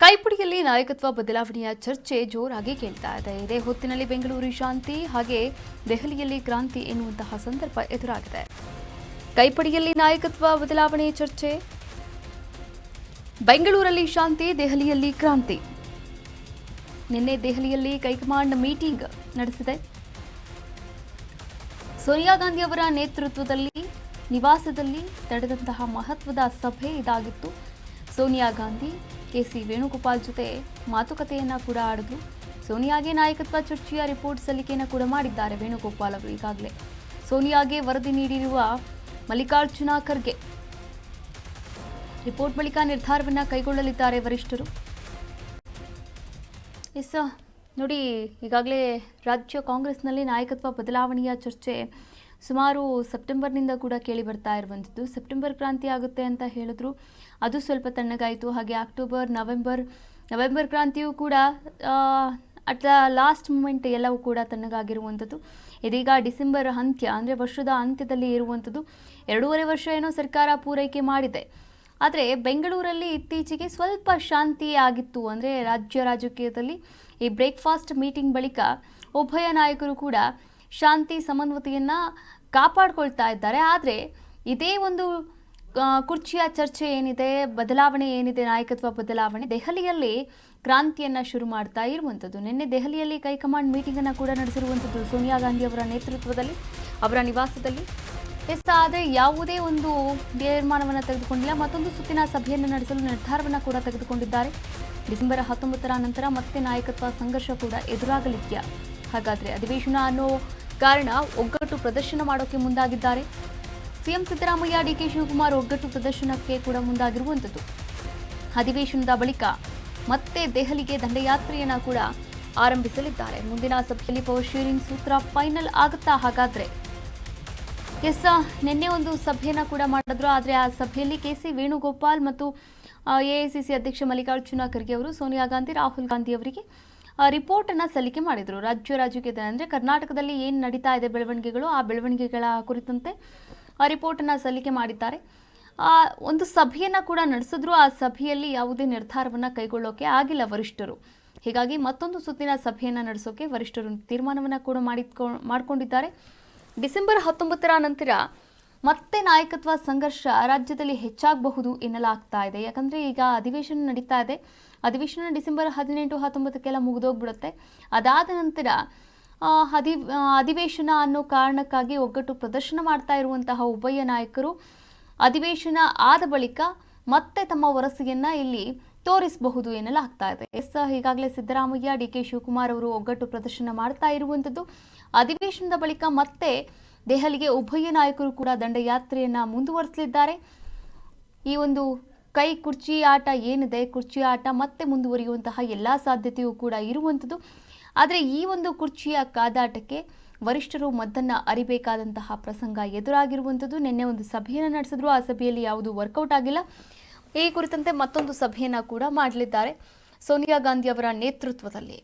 ಕೈಪಿಡಿಯಲ್ಲಿ ನಾಯಕತ್ವ ಬದಲಾವಣೆಯ ಚರ್ಚೆ ಜೋರಾಗಿ ಕೇಳ್ತಾ ಇದೆ. ಇದೇ ಹೊತ್ತಿನಲ್ಲಿ ಬೆಂಗಳೂರು ಶಾಂತಿ ಹಾಗೆ ದೆಹಲಿಯಲ್ಲಿ ಕ್ರಾಂತಿ ಎನ್ನುವಂತಹ ಸಂದರ್ಭ ಎದುರಾಗಿದೆ. ಕೈಪಿಡಿಯಲ್ಲಿ ನಾಯಕತ್ವ ಬದಲಾವಣೆ ಚರ್ಚೆ, ಬೆಂಗಳೂರಲ್ಲಿ ಶಾಂತಿ, ದೆಹಲಿಯಲ್ಲಿ ಕ್ರಾಂತಿ. ನಿನ್ನೆ ದೆಹಲಿಯಲ್ಲಿ ಹೈಕಮಾಂಡ್ ಮೀಟಿಂಗ್ ನಡೆಸಿದೆ. ಸೋನಿಯಾ ಗಾಂಧಿ ಅವರ ನೇತೃತ್ವದಲ್ಲಿ ನಿವಾಸದಲ್ಲಿ ನಡೆದಂತಹ ಮಹತ್ವದ ಸಭೆ ಇದಾಗಿತ್ತು. ಸೋನಿಯಾ ಗಾಂಧಿ ಕೆಸಿ ವೇಣುಗೋಪಾಲ್ ಜೊತೆ ಮಾತುಕತೆಯನ್ನ ಕೂಡ ಆಡಿದ್ರು. ಸೋನಿಯಾಗೆ ನಾಯಕತ್ವ ಚರ್ಚೆಯ ರಿಪೋರ್ಟ್ ಸಲ್ಲಿಕೆಯನ್ನು ಕೂಡ ಮಾಡಿದ್ದಾರೆ ವೇಣುಗೋಪಾಲ್ ಅವರು. ಈಗಾಗಲೇ ಸೋನಿಯಾಗೆ ವರದಿ ನೀಡಿರುವ ಮಲ್ಲಿಕಾರ್ಜುನ ಖರ್ಗೆ ರಿಪೋರ್ಟ್ ಬಳಿಕ ನಿರ್ಧಾರವನ್ನ ಕೈಗೊಳ್ಳಲಿದ್ದಾರೆ ವರಿಷ್ಠರು. ನೋಡಿ, ಈಗಾಗಲೇ ರಾಜ್ಯ ಕಾಂಗ್ರೆಸ್ನಲ್ಲಿ ನಾಯಕತ್ವ ಬದಲಾವಣೆಯ ಚರ್ಚೆ ಸುಮಾರು ಸೆಪ್ಟೆಂಬರ್ನಿಂದ ಕೂಡ ಕೇಳಿ ಬರ್ತಾ ಇರುವಂಥದ್ದು. ಸೆಪ್ಟೆಂಬರ್ ಕ್ರಾಂತಿ ಆಗುತ್ತೆ ಅಂತ ಹೇಳಿದ್ರು, ಅದು ಸ್ವಲ್ಪ ತಣ್ಣಗಾಯಿತು. ಹಾಗೆ ಅಕ್ಟೋಬರ್, ನವೆಂಬರ್ ಕ್ರಾಂತಿಯೂ ಕೂಡ ಅಟ್ ದ ಲಾಸ್ಟ್ ಮೂಮೆಂಟ್ ಎಲ್ಲವೂ ಕೂಡ ತಣ್ಣಗಾಗಿರುವಂಥದ್ದು. ಇದೀಗ ಡಿಸೆಂಬರ್ ಅಂತ್ಯ ಅಂದರೆ ವರ್ಷದ ಅಂತ್ಯದಲ್ಲಿ ಇರುವಂಥದ್ದು. 2.5 ವರ್ಷ ಏನೋ ಸರ್ಕಾರ ಪೂರೈಕೆ ಮಾಡಿದೆ. ಆದರೆ ಬೆಂಗಳೂರಲ್ಲಿ ಇತ್ತೀಚೆಗೆ ಸ್ವಲ್ಪ ಶಾಂತಿ ಆಗಿತ್ತು. ಅಂದರೆ ರಾಜ್ಯ ರಾಜಕೀಯದಲ್ಲಿ ಈ ಬ್ರೇಕ್ಫಾಸ್ಟ್ ಮೀಟಿಂಗ್ ಬಳಿಕ ಉಭಯ ನಾಯಕರು ಕೂಡ ಶಾಂತಿ ಸಮನ್ವತೆಯನ್ನು ಕಾಪಾಡಿಕೊಳ್ತಾ ಇದ್ದಾರೆ. ಆದರೆ ಇದೇ ಒಂದು ಕುರ್ಚಿಯ ಚರ್ಚೆ ಏನಿದೆ, ಬದಲಾವಣೆ ಏನಿದೆ, ನಾಯಕತ್ವ ಬದಲಾವಣೆ, ದೆಹಲಿಯಲ್ಲಿ ಕ್ರಾಂತಿಯನ್ನು ಶುರು ಮಾಡ್ತಾ ಇರುವಂಥದ್ದು. ನಿನ್ನೆ ದೆಹಲಿಯಲ್ಲಿ ಹೈಕಮಾಂಡ್ ಮೀಟಿಂಗನ್ನು ಕೂಡ ನಡೆಸಿರುವಂಥದ್ದು ಸೋನಿಯಾ ಗಾಂಧಿ ಅವರ ನೇತೃತ್ವದಲ್ಲಿ ಅವರ ನಿವಾಸದಲ್ಲಿ. ಆದರೆ ಯಾವುದೇ ಒಂದು ತೀರ್ಮಾನವನ್ನು ತೆಗೆದುಕೊಂಡಿಲ್ಲ. ಮತ್ತೊಂದು ಸುತ್ತಿನ ಸಭೆಯನ್ನು ನಡೆಸಲು ನಿರ್ಧಾರವನ್ನು ಕೂಡ ತೆಗೆದುಕೊಂಡಿದ್ದಾರೆ. ಡಿಸೆಂಬರ್ 19ರ ನಂತರ ಮತ್ತೆ ನಾಯಕತ್ವ ಸಂಘರ್ಷ ಕೂಡ ಎದುರಾಗಲಿದೆಯಾ? ಹಾಗಾದರೆ ಅಧಿವೇಶನ ಅನ್ನೋ ಕಾರಣ ಒಗ್ಗಟ್ಟು ಪ್ರದರ್ಶನ ಮಾಡೋಕ್ಕೆ ಮುಂದಾಗಿದ್ದಾರೆ. ಸಿಎಂ ಸಿದ್ದರಾಮಯ್ಯ, ಡಿಕೆ ಶಿವಕುಮಾರ್ ಒಗ್ಗಟ್ಟು ಪ್ರದರ್ಶನಕ್ಕೆ ಕೂಡ ಮುಂದಾಗಿರುವಂಥದ್ದು. ಅಧಿವೇಶನದ ಬಳಿಕ ಮತ್ತೆ ದೆಹಲಿಗೆ ದಂಡಯಾತ್ರೆಯನ್ನು ಕೂಡ ಆರಂಭಿಸಲಿದ್ದಾರೆ. ಮುಂದಿನ ಸಭೆಯಲ್ಲಿ ಪವರ್ ಶೇರಿಂಗ್ ಸೂತ್ರ ಫೈನಲ್ ಆಗುತ್ತಾ? ಹಾಗಾದರೆ ನಿನ್ನೆ ಒಂದು ಸಭೆಯನ್ನು ಕೂಡ ಮಾಡಿದ್ರು. ಆದರೆ ಆ ಸಭೆಯಲ್ಲಿ ಕೆಸಿ ವೇಣುಗೋಪಾಲ್ ಮತ್ತು ಎಐಸಿಸಿ ಅಧ್ಯಕ್ಷ ಮಲ್ಲಿಕಾರ್ಜುನ ಖರ್ಗೆ ಅವರು ಸೋನಿಯಾ ಗಾಂಧಿ, ರಾಹುಲ್ ಗಾಂಧಿ ಅವರಿಗೆ ರಿಪೋರ್ಟನ್ನು ಸಲ್ಲಿಕೆ ಮಾಡಿದರು. ರಾಜಕೀಯದ ಅಂದರೆ ಕರ್ನಾಟಕದಲ್ಲಿ ಏನು ನಡೀತಾ ಇದೆ ಬೆಳವಣಿಗೆಗಳು, ಆ ಬೆಳವಣಿಗೆಗಳ ಕುರಿತಂತೆ ರಿಪೋರ್ಟನ್ನು ಸಲ್ಲಿಕೆ ಮಾಡಿದ್ದಾರೆ. ಒಂದು ಸಭೆಯನ್ನು ಕೂಡ ನಡೆಸಿದ್ರು. ಆ ಸಭೆಯಲ್ಲಿ ಯಾವುದೇ ನಿರ್ಧಾರವನ್ನು ಕೈಗೊಳ್ಳೋಕೆ ಆಗಿಲ್ಲ ವರಿಷ್ಠರು. ಹೀಗಾಗಿ ಮತ್ತೊಂದು ಸುತ್ತಿನ ಸಭೆಯನ್ನು ನಡೆಸೋಕೆ ವರಿಷ್ಠರು ತೀರ್ಮಾನವನ್ನು ಕೂಡ ಮಾಡಿಕೊಂಡಿದ್ದಾರೆ. ಡಿಸೆಂಬರ್ 19ರ ನಂತರ ಮತ್ತೆ ನಾಯಕತ್ವ ಸಂಘರ್ಷ ರಾಜ್ಯದಲ್ಲಿ ಹೆಚ್ಚಾಗಬಹುದು ಎನ್ನಲಾಗ್ತಾ ಇದೆ. ಯಾಕಂದರೆ ಈಗ ಅಧಿವೇಶನ ನಡೀತಾ ಇದೆ. ಅಧಿವೇಶನ ಡಿಸೆಂಬರ್ 18, 19ಕ್ಕೆಲ್ಲ ಮುಗಿದೋಗ್ಬಿಡುತ್ತೆ. ಅದಾದ ನಂತರ ಅಧಿವೇಶನ ಅನ್ನೋ ಕಾರಣಕ್ಕಾಗಿ ಒಗ್ಗಟ್ಟು ಪ್ರದರ್ಶನ ಮಾಡ್ತಾ ಇರುವಂತಹ ಉಭಯ ನಾಯಕರು ಅಧಿವೇಶನ ಆದ ಬಳಿಕ ಮತ್ತೆ ತಮ್ಮ ವರಸೆಯನ್ನು ಇಲ್ಲಿ ತೋರಿಸಬಹುದು ಎನ್ನಲಾಗ್ತಾ ಇದೆ. ಈಗಾಗಲೇ ಸಿದ್ದರಾಮಯ್ಯ, ಡಿಕೆ ಶಿವಕುಮಾರ್ ಅವರು ಒಗ್ಗಟ್ಟು ಪ್ರದರ್ಶನ ಮಾಡ್ತಾ ಇರುವಂಥದ್ದು. ಅಧಿವೇಶನದ ಬಳಿಕ ಮತ್ತೆ ದೆಹಲಿಗೆ ಉಭಯ ನಾಯಕರು ಕೂಡ ದಂಡಯಾತ್ರೆಯನ್ನು ಮುಂದುವರಿಸಲಿದ್ದಾರೆ. ಈ ಒಂದು ಕುರ್ಚಿ ಆಟ ಏನಿದೆ, ಕುರ್ಚಿ ಆಟ ಮತ್ತೆ ಮುಂದುವರಿಯುವಂತಹ ಎಲ್ಲ ಸಾಧ್ಯತೆಯೂ ಕೂಡ ಇರುವಂಥದ್ದು. ಆದರೆ ಈ ಒಂದು ಕುರ್ಚಿಯ ಕಾದಾಟಕ್ಕೆ ವರಿಷ್ಠರು ಮದ್ದನ್ನು ಅರಿಬೇಕಾದಂತಹ ಪ್ರಸಂಗ ಎದುರಾಗಿರುವಂಥದ್ದು. ನಿನ್ನೆ ಒಂದು ಸಭೆಯನ್ನು ನಡೆಸಿದ್ರು. ಆ ಸಭೆಯಲ್ಲಿ ಯಾವುದೂ ವರ್ಕೌಟ್ ಆಗಿಲ್ಲ. ಈ ಕುರಿತಂತೆ ಮತ್ತೊಂದು ಸಭೆಯನ್ನು ಕೂಡ ಮಾಡಲಿದ್ದಾರೆ ಸೋನಿಯಾ ಗಾಂಧಿ ಅವರ ನೇತೃತ್ವದಲ್ಲಿ.